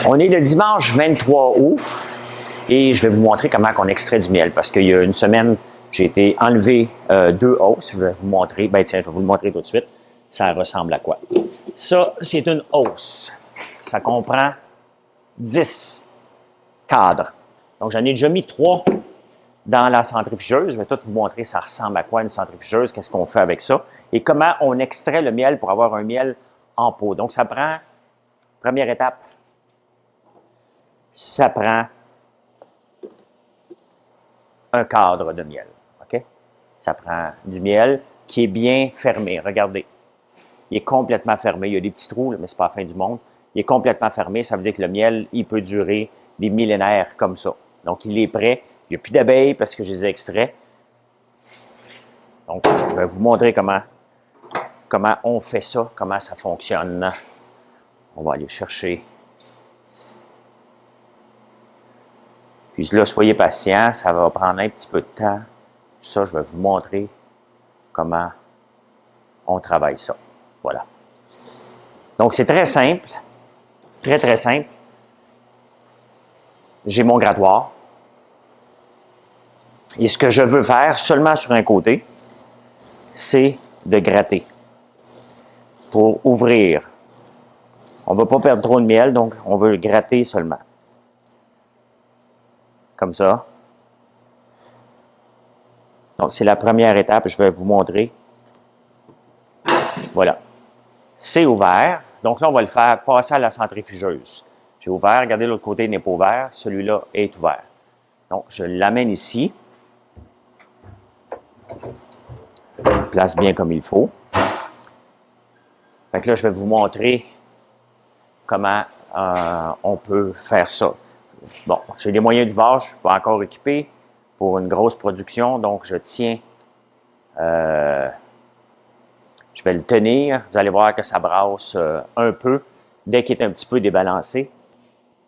On est le dimanche 23 août et je vais vous montrer comment on extrait du miel parce qu'il y a une semaine, j'ai été enlever 2 hausses. Je vais vous montrer, ben tiens, je vais vous le montrer tout de suite. Ça ressemble à quoi? Ça, c'est une hausse. Ça comprend 10 cadres. Donc, j'en ai déjà mis 3 dans la centrifugeuse. Je vais tout vous montrer ça ressemble à quoi une centrifugeuse, qu'est-ce qu'on fait avec ça et comment on extrait le miel pour avoir un miel en pot. Donc, ça prend, première étape, ça prend un cadre de miel. OK? Ça prend du miel qui est bien fermé. Regardez. Il est complètement fermé. Il y a des petits trous, mais ce n'est pas la fin du monde. Il est complètement fermé. Ça veut dire que le miel, il peut durer des millénaires comme ça. Donc, il est prêt. Il n'y a plus d'abeilles parce que je les ai extraits. Donc, je vais vous montrer comment on fait ça, comment ça fonctionne. On va aller chercher. Puis là, soyez patient, ça va prendre un petit peu de temps. Tout ça, je vais vous montrer comment on travaille ça. Voilà. Donc, c'est très simple. Très, très simple. J'ai mon grattoir. Et ce que je veux faire seulement sur un côté, c'est de gratter pour ouvrir. On ne va pas perdre trop de miel, donc on veut gratter seulement. Comme ça. Donc, c'est la première étape. Je vais vous montrer. Voilà. C'est ouvert. Donc là, on va le faire passer à la centrifugeuse. J'ai ouvert. Regardez, l'autre côté n'est pas ouvert. Celui-là est ouvert. Donc, je l'amène ici. Je le place bien comme il faut. Fait que là, je vais vous montrer comment on peut faire ça. Bon, j'ai les moyens du bord. Je ne suis pas encore équipé pour une grosse production. Donc, je tiens... je vais le tenir. Vous allez voir que ça brasse un peu dès qu'il est un petit peu débalancé.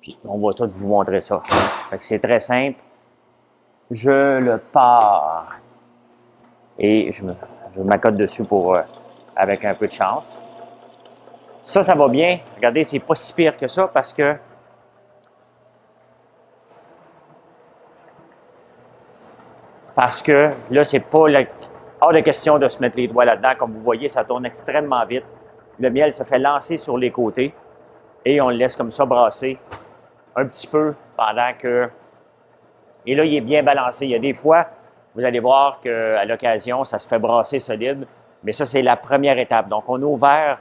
Puis, on va tout vous montrer ça. Fait que c'est très simple. Je le pars. Et je m'accote dessus pour, avec un peu de chance. Ça va bien. Regardez, c'est pas si pire que ça parce que là, c'est pas hors de question de se mettre les doigts là-dedans. Comme vous voyez, ça tourne extrêmement vite. Le miel se fait lancer sur les côtés et on le laisse comme ça brasser un petit peu pendant que... Et là, il est bien balancé. Il y a des fois, vous allez voir qu'à l'occasion, ça se fait brasser solide. Mais ça, c'est la première étape. Donc, on a ouvert,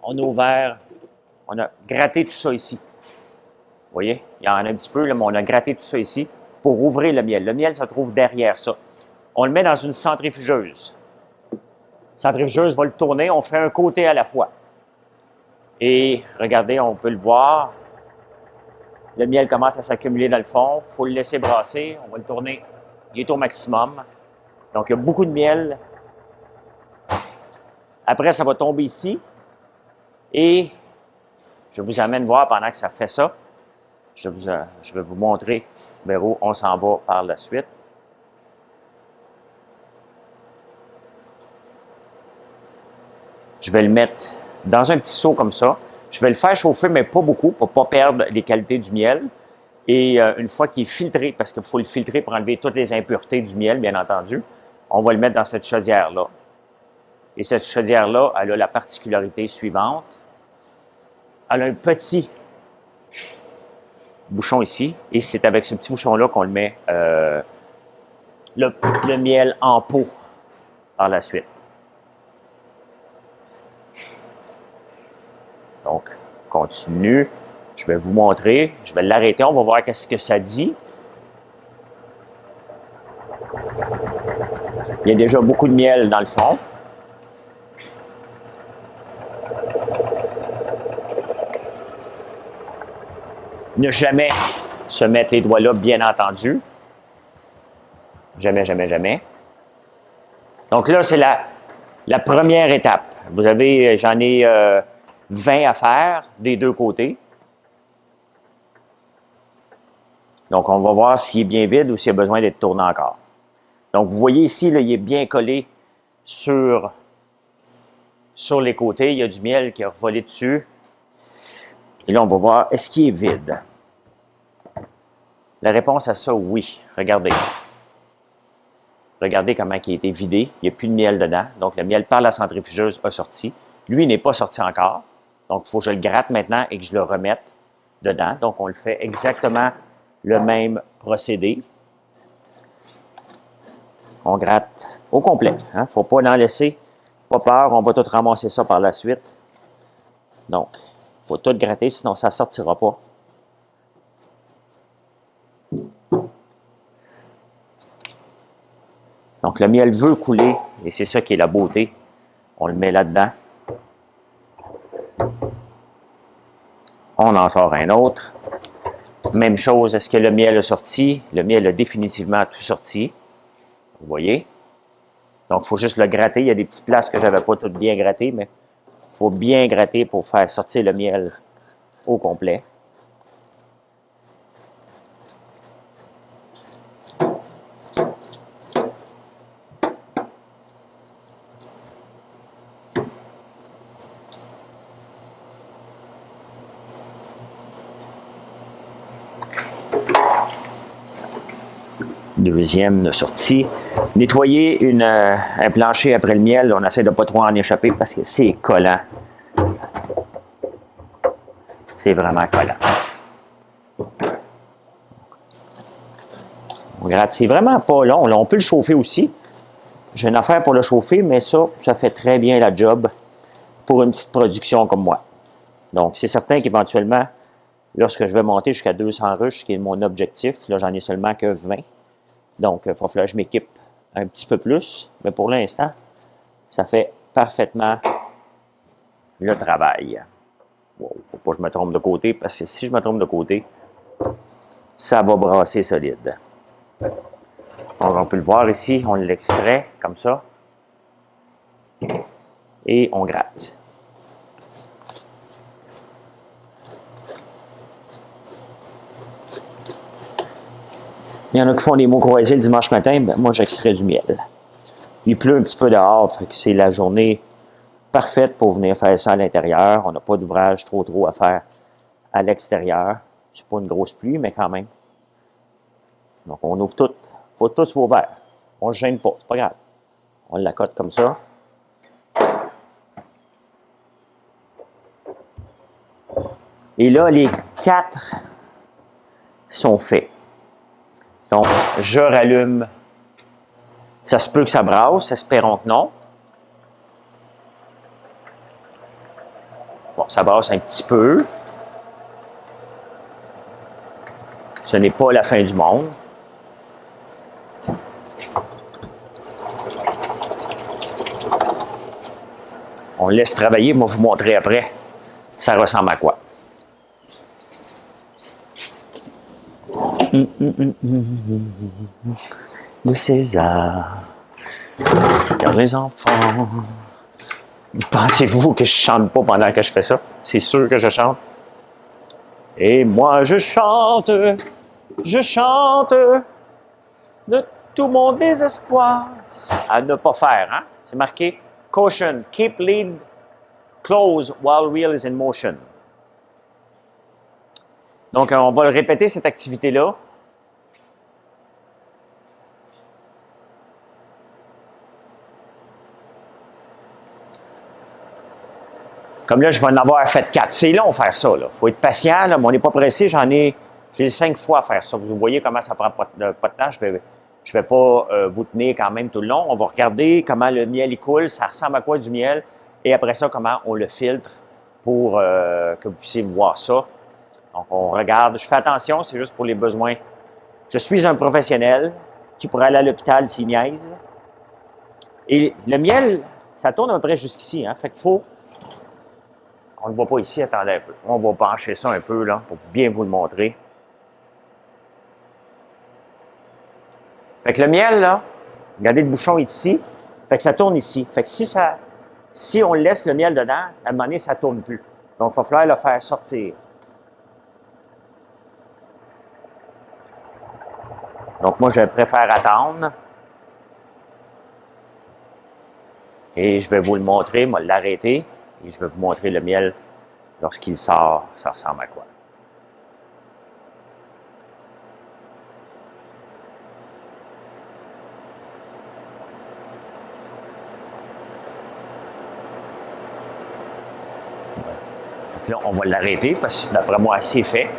on a gratté tout ça ici. Vous voyez? Il y en a un petit peu, là, mais on a gratté tout ça ici pour ouvrir le miel. Le miel se trouve derrière ça. On le met dans une centrifugeuse. La centrifugeuse va le tourner. On fait un côté à la fois. Et regardez, on peut le voir. Le miel commence à s'accumuler dans le fond. Il faut le laisser brasser. On va le tourner. Il est au maximum. Donc, il y a beaucoup de miel. Après, ça va tomber ici. Et je vous amène voir pendant que ça fait ça. Je vais vous montrer vers où on s'en va par la suite. Je vais le mettre dans un petit seau comme ça. Je vais le faire chauffer, mais pas beaucoup, pour ne pas perdre les qualités du miel. Et une fois qu'il est filtré, parce qu'il faut le filtrer pour enlever toutes les impuretés du miel, bien entendu, on va le mettre dans cette chaudière-là. Et cette chaudière-là, elle a la particularité suivante. Elle a un petit bouchon ici, et c'est avec ce petit bouchon-là qu'on le met le miel en pot par la suite. Donc, continue. Je vais vous montrer. Je vais l'arrêter. On va voir qu'est-ce que ça dit. Il y a déjà beaucoup de miel dans le fond. Ne jamais se mettre les doigts là, bien entendu. Jamais, jamais, jamais. Donc là, c'est la première étape. Vous avez, j'en ai 20 à faire des deux côtés. Donc, on va voir s'il est bien vide ou s'il a besoin d'être tourné encore. Donc, vous voyez ici, là, il est bien collé sur les côtés. Il y a du miel qui a volé dessus. Et là, on va voir, est-ce qu'il est vide? La réponse à ça, oui. Regardez. Regardez comment il a été vidé. Il n'y a plus de miel dedans. Donc, le miel par la centrifugeuse a sorti. Lui, il n'est pas sorti encore. Donc, il faut que je le gratte maintenant et que je le remette dedans. Donc, on le fait exactement le même procédé. On gratte au complet. Il ne faut pas en laisser. Pas peur, on va tout ramasser ça par la suite. Donc, il faut tout gratter, sinon ça ne sortira pas. Donc, le miel veut couler, et c'est ça qui est la beauté. On le met là-dedans. On en sort un autre. Même chose, est-ce que le miel a sorti? Le miel a définitivement tout sorti. Vous voyez? Donc, il faut juste le gratter. Il y a des petites places que je n'avais pas toutes bien grattées, mais il faut bien gratter pour faire sortir le miel au complet. Deuxième sortie. Nettoyer un plancher après le miel, on essaie de ne pas trop en échapper parce que c'est collant. C'est vraiment collant. On gratte. C'est vraiment pas long. Là, on peut le chauffer aussi. J'ai une affaire pour le chauffer, mais ça fait très bien la job pour une petite production comme moi. Donc, c'est certain qu'éventuellement, lorsque je vais monter jusqu'à 200 ruches, qui est mon objectif, là, j'en ai seulement que 20. Donc, il va falloir que je m'équipe un petit peu plus. Mais pour l'instant, ça fait parfaitement le travail. Il ne faut pas que je me trompe de côté, parce que si je me trompe de côté, ça va brasser solide. Donc, on peut le voir ici, on l'extrait comme ça. Et on gratte. Il y en a qui font des mots croisés le dimanche matin, ben moi j'extrais du miel. Il pleut un petit peu dehors, fait que c'est la journée parfaite pour venir faire ça à l'intérieur. On n'a pas d'ouvrage trop à faire à l'extérieur. C'est pas une grosse pluie, mais quand même. Donc on ouvre tout. Il faut tout soit ouvert. On ne se gêne pas, c'est pas grave. On l'accote comme ça. Et là, les 4 sont faits. Donc, je rallume. Ça se peut que ça brasse, espérons que non. Bon, ça brasse un petit peu. Ce n'est pas la fin du monde. On le laisse travailler, moi, je vous montrer après. Ça ressemble à quoi? De César. Regarde les enfants. Pensez-vous que je chante pas pendant que je fais ça? C'est sûr que je chante. Et moi, je chante de tout mon désespoir. À ne pas faire, hein? C'est marqué caution, keep lid closed while wheel is in motion. Donc, on va le répéter, cette activité-là. Comme là, je vais en avoir fait 4. C'est long faire ça. Il faut être patient, là, mais on n'est pas pressé. J'ai 5 fois à faire ça. Vous voyez comment ça prend pas de temps. Je vais pas vous tenir quand même tout le long. On va regarder comment le miel il coule. Ça ressemble à quoi du miel. Et après ça, comment on le filtre pour que vous puissiez voir ça. Donc, on regarde. Je fais attention, c'est juste pour les besoins. Je suis un professionnel qui pourrait aller à l'hôpital s'il niaise. Et le miel, ça tourne à peu près jusqu'ici. Hein? Fait qu'il faut... On ne le voit pas ici, attendez un peu. On va pencher ça un peu là pour bien vous le montrer. Fait que le miel, là, regardez le bouchon est ici. Fait que ça tourne ici. Fait que si on laisse le miel dedans, à un moment donné, ça ne tourne plus. Donc, il va falloir le faire sortir. Donc, moi, je préfère attendre. Et je vais vous le montrer, moi, l'arrêter. Et je vais vous montrer le miel lorsqu'il sort, ça ressemble à quoi? Là, on va l'arrêter parce que d'après moi, c'est fait.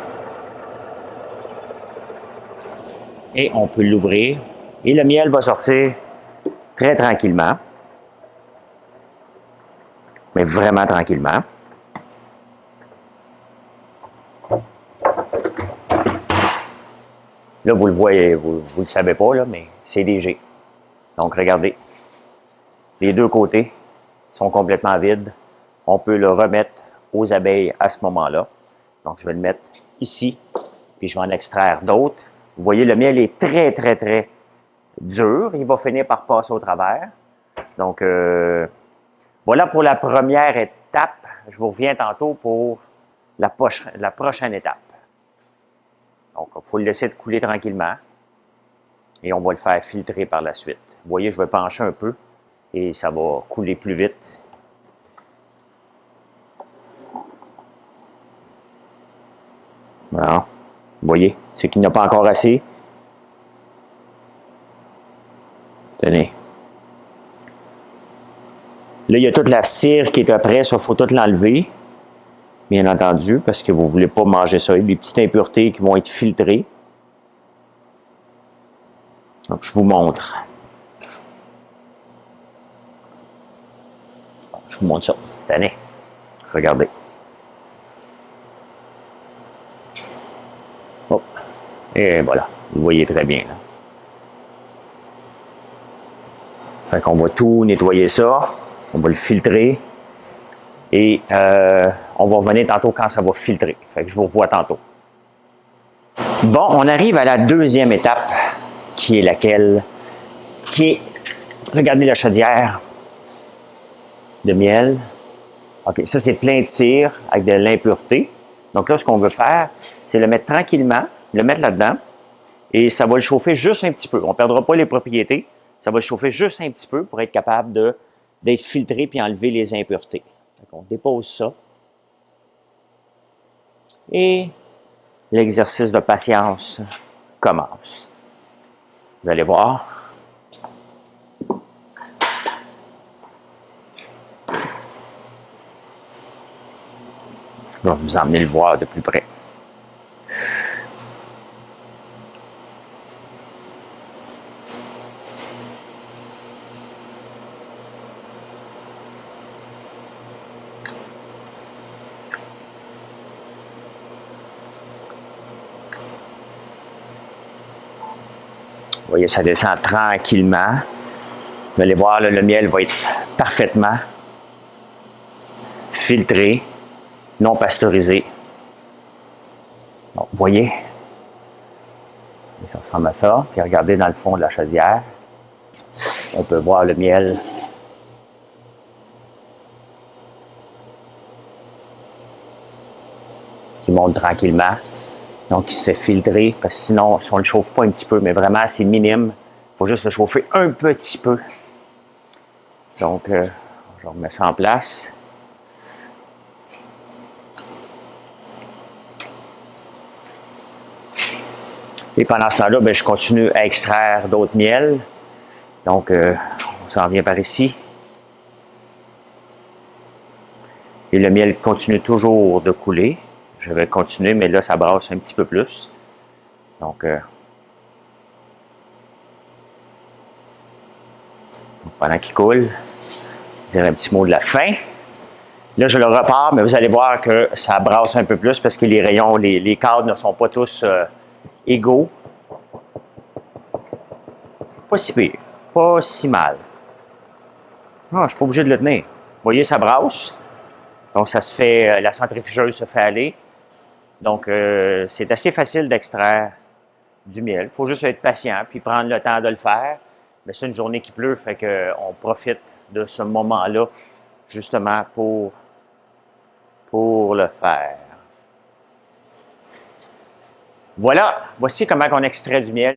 Et on peut l'ouvrir. Et le miel va sortir très tranquillement. Mais vraiment tranquillement. Là, vous le voyez, vous ne le savez pas, là, mais c'est léger. Donc, regardez. Les deux côtés sont complètement vides. On peut le remettre aux abeilles à ce moment-là. Donc, je vais le mettre ici, puis je vais en extraire d'autres. Vous voyez, le miel est très, très, très dur. Il va finir par passer au travers. Donc, voilà pour la première étape. Je vous reviens tantôt pour la prochaine étape. Donc, il faut le laisser couler tranquillement. Et on va le faire filtrer par la suite. Vous voyez, je vais pencher un peu et ça va couler plus vite. Voilà. Vous voyez, c'est qu'il n'y a pas encore assez. Tenez. Là, il y a toute la cire qui est après, ça, il faut tout l'enlever. Bien entendu, parce que vous ne voulez pas manger ça. Il y a des petites impuretés qui vont être filtrées. Donc, je vous montre. Je vous montre ça. Tenez. Regardez. Hop. Et voilà. Vous voyez très bien, là. Fait qu'on va tout nettoyer ça. On va le filtrer. Et on va revenir tantôt quand ça va filtrer. Fait que je vous revois tantôt. Bon, on arrive à la deuxième étape, qui est laquelle? Qui est, regardez la chaudière de miel. OK, ça c'est plein de cire avec de l'impureté. Donc là, ce qu'on veut faire, c'est le mettre tranquillement, le mettre là-dedans, et ça va le chauffer juste un petit peu. On ne perdra pas les propriétés. Ça va le chauffer juste un petit peu pour être capable d'être filtré puis enlever les impuretés. Donc, on dépose ça. Et l'exercice de patience commence. Vous allez voir. Je vais vous emmener le voir de plus près. Vous voyez, ça descend tranquillement. Vous allez voir, là, le miel va être parfaitement filtré, non pasteurisé. Donc, vous voyez, ça ressemble à ça. Puis regardez dans le fond de la chaudière. On peut voir le miel qui monte tranquillement. Donc, il se fait filtrer, parce que sinon, si on ne le chauffe pas un petit peu, mais vraiment, c'est minime. Il faut juste le chauffer un petit peu. Donc, je remets ça en place. Et pendant ce temps-là, je continue à extraire d'autres miels. Donc, on s'en vient par ici. Et le miel continue toujours de couler. Je vais continuer, mais là, ça brasse un petit peu plus. Donc, pendant qu'il coule, je dirais un petit mot de la fin. Là, je le repars, mais vous allez voir que ça brasse un peu plus parce que les rayons, les cadres ne sont pas tous égaux. Pas si pire, pas si mal. Non, je ne suis pas obligé de le tenir. Vous voyez, ça brasse. Donc, ça se fait, la centrifugeuse se fait aller. Donc, c'est assez facile d'extraire du miel. Il faut juste être patient puis prendre le temps de le faire. Mais c'est une journée qui pleut, fait qu'on profite de ce moment-là justement pour le faire. Voilà, voici comment on extrait du miel.